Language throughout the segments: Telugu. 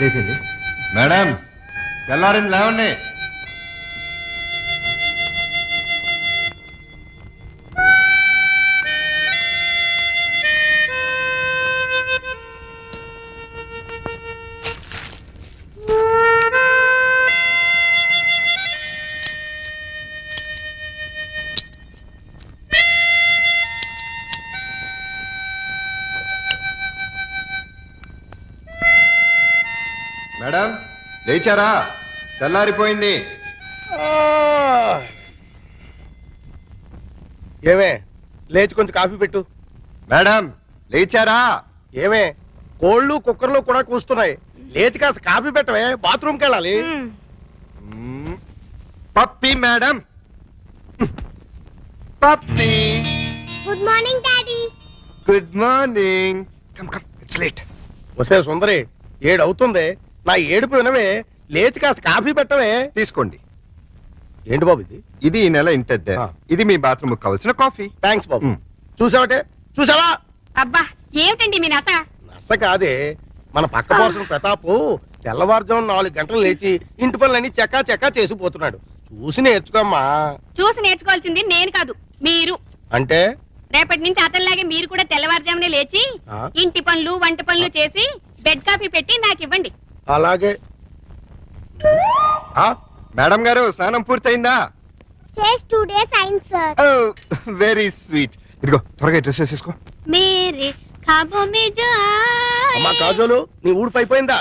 అయిపోయింది మేడం, తెల్లారింది లేవండి. మేడం లేచారా? తెల్లారిపోయింది. ఏమే లేచి కొంచెం కాఫీ పెట్టు. మేడం లేచారా? ఏమే కోళ్ళు కుక్కర్లు కూడా కూస్తున్నాయి, లేచి కాస్త కాఫీ పెట్టవే, బాత్రూమ్కి వెళ్ళాలి. Pappi madam, Pappi. Good morning daddy. Good morning. Come come, it's late. వసే సుందరి, 7 అవుతుంది, నా ఏడుపు వినవే, లేచి కాస్త కాఫీ పెట్టవే. తీసుకోండి. ఏంటి బాబు ఇది? ఇది ఈ నెల ఇంటర్ డే. ఇది మీ బాత్రూమ్ కావాల్సిన కాఫీ. థ్యాంక్స్ బాబు. చూసావటే, చూసావా? అబ్బా ఏమిటండి మీ నస? నచ్చ కాదే, మన పక్క పోర్షన్ ప్రతాపు తెల్లవారుజాము 4 గంటలు లేచి ఇంటి పనులన్నీ చెక్కా చెక్కా చేసిపోతున్నాడు. చూసి నేర్చుకోమ్మా. చూసి నేర్చుకోవాల్సింది నేను కాదు, మీరు. అంటే రేపటి నుంచి అతనిలాగే మీరు కూడా తెల్లవారుజామునే లేచి ఇంటి పనులు వంట పనులు చేసి బెడ్ కాఫీ పెట్టి నాకు ఇవ్వండి. అలాగే. మేడం గారు స్నానం పూర్తయిందా? జస్ట్ 2 days అయింది సార్. Very sweet. ఇదిగో త్వరగా డ్రెస్ వేసేసుకో. మేరే ఖాబో మే జో అమ్మా కాజోలు, నీ ఊడిపి అయిపోయిందా?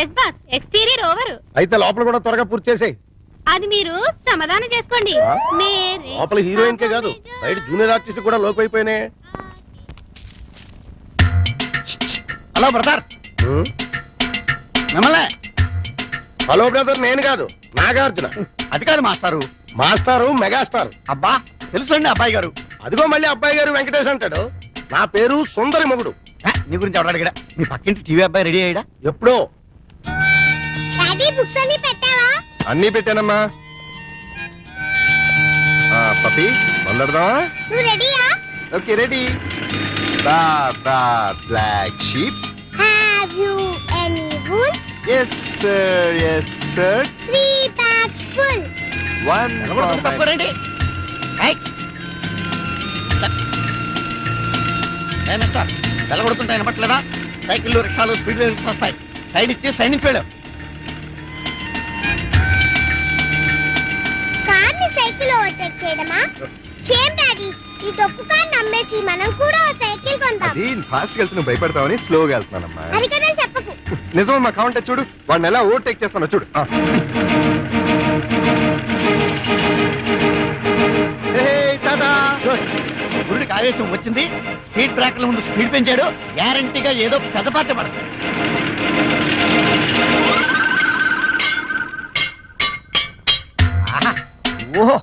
Yes boss, exterior over. అయితే లోపల కూడా త్వరగా పూర్తి చేసేయ్. అది మీరు సమాధానం చేసుకోండి. మేరే లోపల హీరోయిన్ కే కాదు, బయట జూనియర్ ఆర్టిస్ట్ కూడా లోకి అయిపోయినాయి. హలో బ్రదర్, మిమ్మల్ని. హలో బ్రదర్, నేను కాదు, నాగార్జున. అది కాదు మాస్టారు. మాస్టారు మెగాస్టార్. అబ్బా తెలుసండి అబ్బాయి గారు. అదిగో మళ్ళీ అబ్బాయి గారు వెంకటేష్ అంటాడు. నా పేరు సుందరి మొగుడు. నీ గురించి ఎవరు అడిగాడా? మీ పక్కింటి టీవీ అబ్బాయి రెడీ అయ్యాడా? ఎప్పుడో. డాడీ బుక్స్ అన్ని పెట్టావా? అన్నీ పెట్టానమ్మా. పప్పి మొదలెడదామా? నువ్వు రెడీయా? Okay ready. Baba black sheep. Have you any wool? Yes sir, yes sir. 3 bags full. One for my... తప్పుకోరండి. బెల్ల కొడుతుంటాయి వినపట్లేదా? సైకిళ్ళు రిక్షాలు స్పీడ్ రిక్షా వస్తాయి. సైడ్ ఇచ్చి సైడ్ నుంచి వెళ్ళాం. కార్ ని సైకిల్ ఓవర్టేక్ చేయడమా? షేమ్ డాడీ, ఈ డొక్కు కార్ నమ్మేసి మనం కూడా ఓ సైకిల్ కొందాం. అది ఫాస్ట్ గా వెళ్తున్నా భయపడతావని స్లోగా వెళ్తున్నానమ్మా. అది కదా చెప్పకు. నిజమమ్మా, కావంటే చూడు వాడిని ఎలా ఓవర్టేక్ చేస్తానో చూడు. గుడికి ఆవేశం వచ్చింది, స్పీడ్ బ్రేకర్ల ముందు స్పీడ్ పెంచాడు. గ్యారంటీగా ఏదో పెద్ద పార్టీ పడదు. ఓహో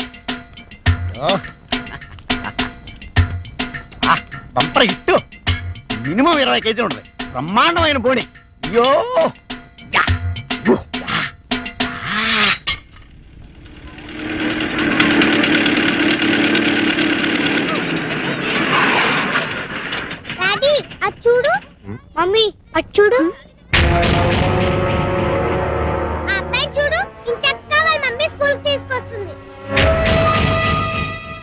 బంపర్ హిట్. మినిమం 20 కేజీలు ఉంటుంది. బ్రహ్మాండమైన బోణి. అయ్యో డాడీ అది చూడు. మమ్మీ అది చూడు. ఆ అబ్బాయి చూడు, ఇంచక్కా వాళ్ళ మమ్మీ స్కూల్ కి తీసుకొస్తుంది.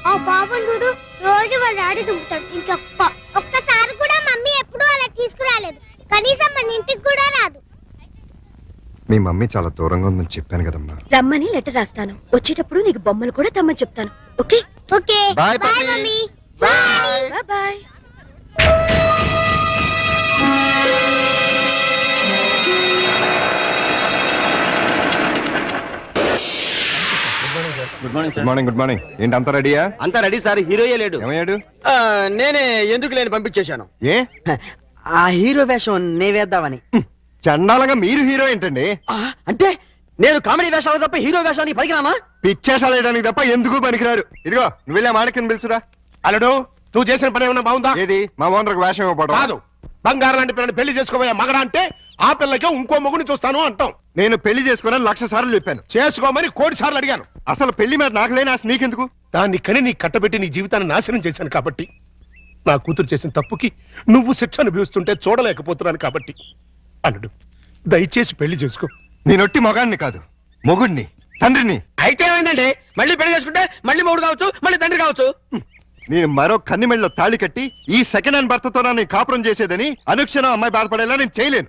ఆ బాబు చూడు, రోజు వాళ్ళ డాడీ దుంపుతాడు ఇంచక్క. ఒక్కసారి కూడా మమ్మీ ఎప్పుడూ అలా తీసుకురాలేదు. కనీసం మన ఇంటికి కూడా రాదు. మీ మమ్మీ చాలా దూరంగా ఉందని చెప్పాను కదమ్మా. రమ్మని లెటర్ రాస్తాను, వచ్చేటప్పుడు నీకు బొమ్మలు కూడా తెమ్మని చెప్తాను. Okay okay bye bye Pappi. Mummy. Bye bye. Good morning good morning. Good morning. ఏంటి అంతా రెడీయా? అంతా రెడీ సార్, హీరోయే లేడు. ఏమయ్యాడు? నేనే ఎందుకు లేని పంపించేశాను. ఏ ఆ హీరో వేషం నే వేద్దామని. చండాలంగా మీరు హీరో ఏంటండి? అంటే నేను కామెడీ వేషాలు తప్ప హీరో వేషానికి పనికిరానా? పిచ్చేషాలు వేయడానికి తప్ప ఎందుకు పనికిరారు. ఇదిగో నువ్వు వెళ్ళే మాణిక్యని పిలుచురా. అల్లుడు, నువ్వు చేసిన పని ఏమన్నా బాగుందా? ఏది మా ఓనర్కి వేషం ఇవ్వబడదు. కాదు, బంగారం లాంటి పిల్లని పెళ్లి చేసుకోబోయే మగడా అంటే ఆ పిల్లకే ఇంకో మొగుని చూస్తాను అంటాం. నేను పెళ్లి చేసుకోనని 1,00,000 సార్లు చెప్పాను. చేసుకోమని 1,00,00,000 సార్లు అడిగాను. అసలు పెళ్లి మీద నాకు లేని ఆశ నీకెందుకు? దాన్ని కని నీ కట్టబెట్టి నీ జీవితాన్ని నాశనం చేశాను కాబట్టి, నా కూతురు చేసిన తప్పుకి నువ్వు శిక్ష అనుభవిస్తుంటే చూడలేకపోతున్నాను కాబట్టి. అల్లుడు, దయచేసి పెళ్లి చేసుకో. నేనొట్టి మొగాన్ని కాదు, మొగుడిని, తండ్రిని. అయితే ఏమైందండి? మళ్ళీ పెళ్లి చేసుకుంటే మళ్ళీ మూడు కావచ్చు, మళ్ళీ తండ్రి కావచ్చు. నేను మరో కన్నిమెళ్ళలో తాళి కట్టి ఈ సెకండ్ హ్యాండ్ భర్తతో నేను కాపురం చేసేదని అనుక్షణం అమ్మాయి బాధపడేలా నేను చేయలేను.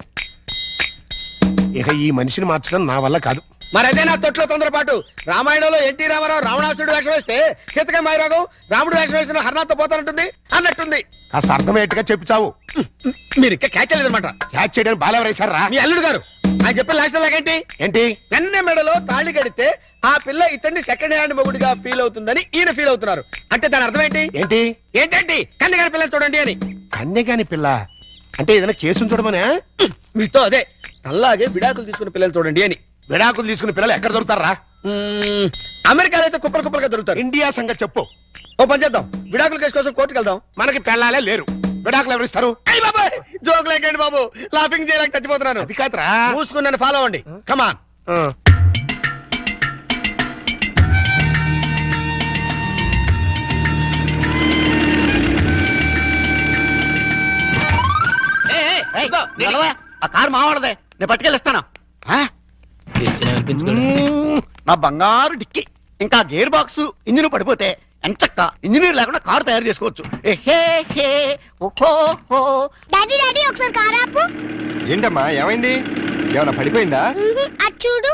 ఇక ఈ మనిషిని మార్చడం నా వల్ల కాదు. మరైతే నా తొట్లో తొందరపాటు. రామాయణంలో ఎన్టీ రామారావు రావణాసుడు వేషం వేస్తే సీతక మైరాగం రాముడు వేషం వేసిన హర్నాథ్తో పోతానంటుంది అన్నట్టుంది. కాస్త అర్థమయ్యేట్టుగా చెప్పు చావు. మీరు ఇంకా క్యాచ్ అనమాట. క్యాచ్ చేయడానికి బాలెవరేశారా? మీ అల్లుడు గారు ఆయన చెప్పిన లాస్ట్ లాగేంటి? ఏంటి? వెన్న మెడలో తాళి కడితే ఆ పిల్ల ఇతన్ని సెకండ్ హ్యాండ్ మొగుడిగా ఫీల్ అవుతుందని ఈయన ఫీల్ అవుతున్నారు. అంటే దాని అర్థం ఏంటి? ఏంటి? ఏంటంటే కన్నగారి పిల్లలు చూడండి అని. కన్యగాని పిల్ల అంటే ఏదైనా కేసును చూడమనే? మీతో అదే అలాగే విడాకులు తీసుకున్న పిల్లలు చూడండి అని. విడాకులు తీసుకున్న పిల్లలు ఎక్కడ దొరుకుతారా? అమెరికాలో అయితే కుప్పలు కుప్పలుగా దొరుకుతారు. ఇండియా సంగతి చెప్పు. ఓ పని చేద్దాం, విడాకుల కేసు కోసం కోర్టుకు వెళ్దాం. మనకి పెళ్ళాలే లేరు, విడాకులు ఎవరిస్తారు? అయ్య బాబాయ్, జోక్ లేకండి బాబు, లాఫింగ్ చేయలేక చచ్చిపోతున్నాను. అది కాదురా. మూసుకుని నన్ను ఫాలో అవ్వండి. కమాన్. ఆ కారు మావాడదే, నేను పట్టుకెళ్ళిస్తాను. నా బంగారు డిక్కి ఇంకా గేర్ బాక్స్ ఇంజిన్ పడిపోతే ఎంచక్క ఇంజనీర్ లేకుండా కారు తయారు చేసుకోవచ్చు. డాడీ డాడీ ఒకసారి కారు ఆపు. ఏంటమ్మా ఏమైంది? ఏమైనా పడిపోయిందా? అది చూడు.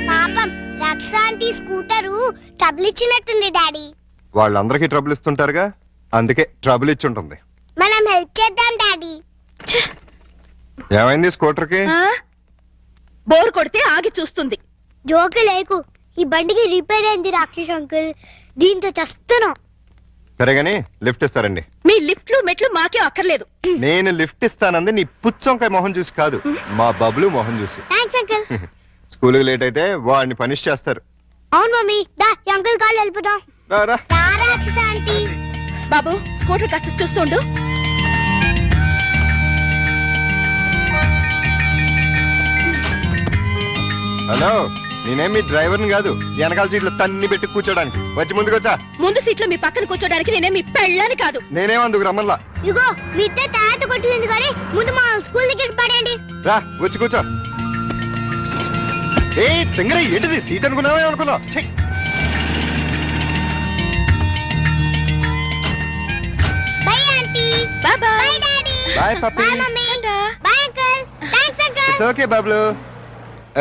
పాపం రక్షాంటి స్కూటరు ట్రబుల్ ఇచ్చినట్టుంది డాడీ. వాళ్ళందరికీ ట్రబుల్ ఇస్తుంటారుగా, అందుకే ట్రబుల్ ఇచ్చుంటుంది. మనం హెల్ప్ చేద్దాం డాడీ. ఏమైంది స్కూటర్కి? బోర్ కొడితే ఆగి చూస్తుంది. జోకు లేకు, ఈ బండికి రిపేర్ అయింది రాక్షస్ అంకుల్, దీంతో చస్తున్నాం. సరేగాని లిఫ్ట్ ఇస్తారండి. మీ లిఫ్ట్లు మెట్లు మాకే అక్కర్లేదు. నేను లిఫ్ట్ ఇస్తానంది నీ పుచ్చంకాయ మొహం చూసి కాదు, మా బబ్లు మొహం చూసి. Thanks uncle. స్కూల్కి లేట్ అయితే వాడిని పనిష్ చేస్తారు. అవును మమ్మీ, దా ఈ అంకుల్ కాళ్ళు వెళ్ళిపోతాం. రా రాక్షస్ ఆంటీ. బాబు స్కూటర్ కాస్త చూస్తుండు. హలో, నేనేం మీ డ్రైవర్ని కాదు, వెనకాల సీట్లు తన్ని పెట్టి కూర్చోడానికి. వచ్చి ముందుకొచ్చా. ముందు సీట్లో మీ పక్కన కూర్చోడానికి నేనే మీ పెళ్ళాని కాదు. నేనేమందుకు రమ్మల్లా. ఇగో మీ ఇద్దరు తర్వాత కొట్టింది కానీ ముందు మా స్కూల్ దగ్గరికి పడండి. రా వచ్చి కూర్చో. ఏ తింగర ఏంటిది? సీట్ అనుకున్నావే అనుకున్నావు. Bye aunty. Bye bye. Bye daddy. Bye puppy. Bye mummy. Bye uncle. Thanks uncle. It's okay Bablu.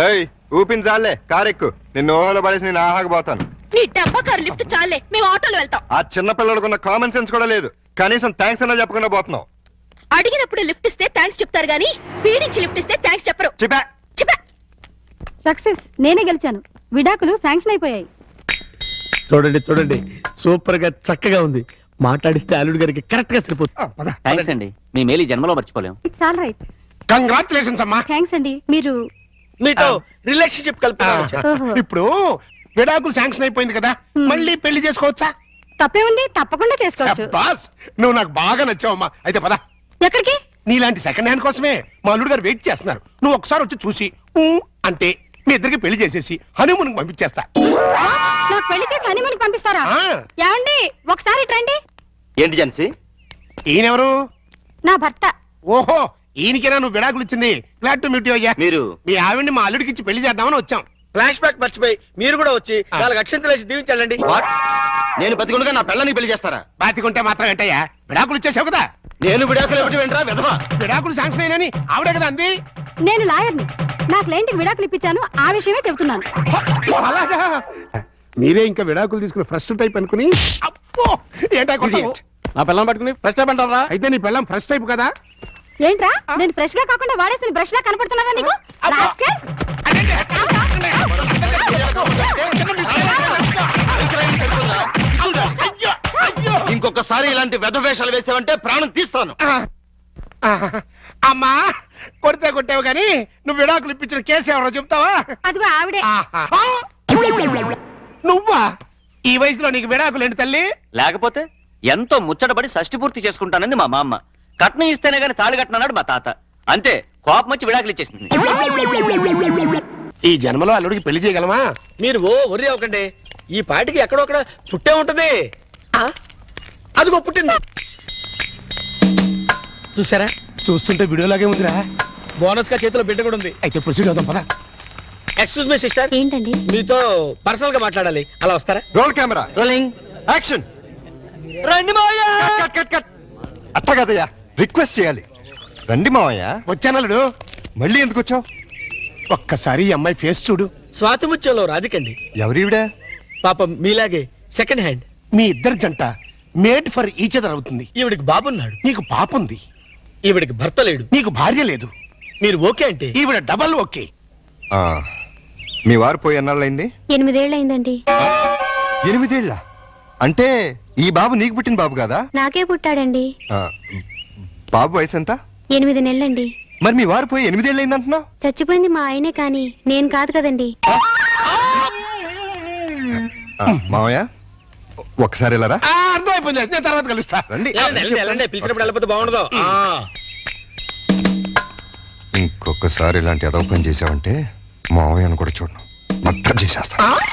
ఏయ్ ఊపిన చాలే, కార్ ఎక్కు. నిన్ను ఓహోలో పడేసి నేను ఆహాకపోతాను. నీ డబ్బా కారు లిఫ్ట్ చాలే, మేము ఆటోలో వెళ్తాం. ఆ చిన్న పిల్లడుకున్న కామన్ సెన్స్ కూడా లేదు, కనీసం థ్యాంక్స్ అన్నా చెప్పకుండా పోతున్నావు. అడిగినప్పుడు లిఫ్ట్ ఇస్తే థ్యాంక్స్ చెప్తారు గానీ పీడించి లిఫ్ట్ ఇస్తే థ్యాంక్స్ చెప్పరు. చెప్పా. చెప్పా. సక్సెస్, నేనే గెలిచాను. విడాకులు శాంక్షన్ అయిపోయాయి. చూడండి చూడండి, సూపర్ గా చక్కగా ఉంది. మాట్లాడిస్తే అల్లుడు గారికి కరెక్ట్ గా సరిపోతుంది. థ్యాంక్స్ అండి, మీ మేలు ఈ జన్మలో మర్చిపోలేం. It's all right. కంగ్రాచులేషన్స్ అమ్మా. థ్యాంక్స్ అండి. మీరు మీతో రిలేషన్షిప్ కలుపుతున్నాను. ఓహో. ఇప్పుడు విడాకులు శాంక్షన్ అయిపోయింది కదా, మళ్ళీ పెళ్లి చేసుకోవచ్చా? తప్పే ఉంది, తప్పకుండా చేసుకోవచ్చు. బాస్, నువ్వు నాకు బాగా నచ్చావమ్మా. అయితే పద. ఎక్కడికి? నీలాంటి సెకండ్ హ్యాండ్ కోసమే మా అల్లుడు గారు వెయిట్ చేస్తున్నారు. నువ్వు ఒకసారి వచ్చి చూసి ఊ అంటే మీ ఇద్దరికి పెళ్లి చేసేసి హనీమూన్ పంపించేస్తా. నాకు పెళ్లి చేసి హనీమూన్ పంపిస్తారా? ఆ. ఏమండి ఒకసారి రండి. ఏంటి జెన్సీ? ఈయనెవరు? నా భర్త. ఓహో, ఈయనకేనా నువ్వు విడాకులు ఇచ్చింది? గ్లాడ్ టు మీట్ యు అయ్యా. మీరు మీ ఆవిడ్ని మా అల్లుడికి ఇచ్చి పెళ్లి చేద్దామని వచ్చాం. ఫ్లాష్ బ్యాక్ మర్చిపోయి మీరు కూడా వచ్చి 4 అక్షంతలు వేసి దీవించాలండి. నేను బతికుండగా నా పిల్లని పెళ్లి చేస్తారా? బాతికుంటే మాత్రం ఏంటయ్యా, విడాకులు ఇచ్చేసావు కదా. నేను విడాకులు ఏమిటి వెంట్రా విధవా? విడాకులు శాంక్షన్ అయినని ఆవిడే కదా అంది. నేను లాయర్ని. నా క్లయింట్కి విడాకులు ఇప్పించాను, ఆ విషయమే చెబుతున్నాను. అలాగా? మీరే ఇంకా విడాకులు తీసుకుని ఫస్ట్ టైప్ అనుకుని అప్పో ఏంటా కొట్టావు? నా పిల్లని పట్టుకుని ఫస్ట్ టైం అంటారా? అయితే నీ పిల్లం ఫస్ట్ టైప్ కదా. ఏంట్రా, నేను ఫ్రెష్ గా కాకుండా వాడేసిన బ్రష్ లా కనపడుతున్నారా నీకు? రాస్కెల్. ఇంకొకసారి ఇలాంటి వెధవేషాలు వేసావంటే ప్రాణం తీస్తాను. అమ్మా, కొడితే కొట్టావు కానీ నువ్వు విడాకులు ఇప్పించిన కేసు ఎవరో చెప్తావా? అదిగో ఆవిడే. ఆహా. నువ్వా? ఈ వయసులో నీకు విడాకులు ఏంటి తల్లి? లేకపోతే ఎంతో ముచ్చటపడి షష్టి పూర్తి చేసుకుంటానంది మా మామ. కట్నం ఇస్తేనే గాని తాళి కట్టనన్నాడు మా తాత. అంతే, కోపం వచ్చి విడాకులు ఇచ్చేసింది. ఈ జన్మలో అల్లుడికి పెళ్లి చేయగలమా? మీరు ఒర్రి అవ్వకండి, ఈ పాటికి ఎక్కడొక్కడ పుట్టే ఉంటది. అదిగో పుట్టింది చూసారా? చూస్తుంటే వీడియోలాగే ఉందిరా. బోనస్ గా చేతిలో బిడ్డ కూడా ఉంది. అయితే ప్రొసీడ్ అవుదాం పదా. ఎక్స్క్యూజ్ మీ సిస్టర్, ఏంటండి మీతో పర్సనల్ గా మాట్లాడాలి, అలా వస్తారా? Roll camera rolling. యాక్షన్. రండి మావయ్య. Cut cut cut. అట్ట కదయ్యా, రిక్వెస్ట్ చేయాలి. రండి మావయ్య. వచ్చానల్లుడు. మళ్ళీ ఎందుకు వచ్చావు? ఒక్కసారి ఈ అమ్మాయి ఫేస్ చూడు. స్వాతిముత్యంలో రాధికండి. ఎవరివిడా? పాపం మీలాగే సెకండ్ హ్యాండ్. మీ ఇద్దరి జంట మేడ్ ఫర్ ఈచ్ అదర్ అవుతుంది. ఈవిడికి బాబున్నాడు, నీకు పాప ఉంది, ఈవిడికి భర్త లేడు. నీకు భార్య లేదు. మీరు ఓకే అంటే ఈవిడ డబల్ ఓకే. ఆ, మీ వారు పోయి ఎన్నాళ్ళైంది? 8 ఏళ్ళయిందండి. 8 ఏళ్ళ? అంటే ఈ బాబు నీకు పుట్టిన బాబు కాదా? నాకే పుట్టాడండి. ఆ, బాబు వయసు ఎంత? 8 నెలలండి. మరి మీ వారు పోయి 8 ఏళ్ళు అయిందంటున్నావు? చచ్చిపోయింది మా ఆయనే కానీ నేను కాదు కదండి. మావయ్య ఒకసారి వెళ్ళరా. అర్థమైపోయింది, నేను తర్వాత కలుస్తా. రండి. పిలిచినప్పుడు వెళ్ళిపోతే బాగుండదు. ఇంకొకసారి ఇలాంటి అదవ పని చేసావంటే మావయ్యను కూడా చూడను, మర్డర్ చేసేస్తా.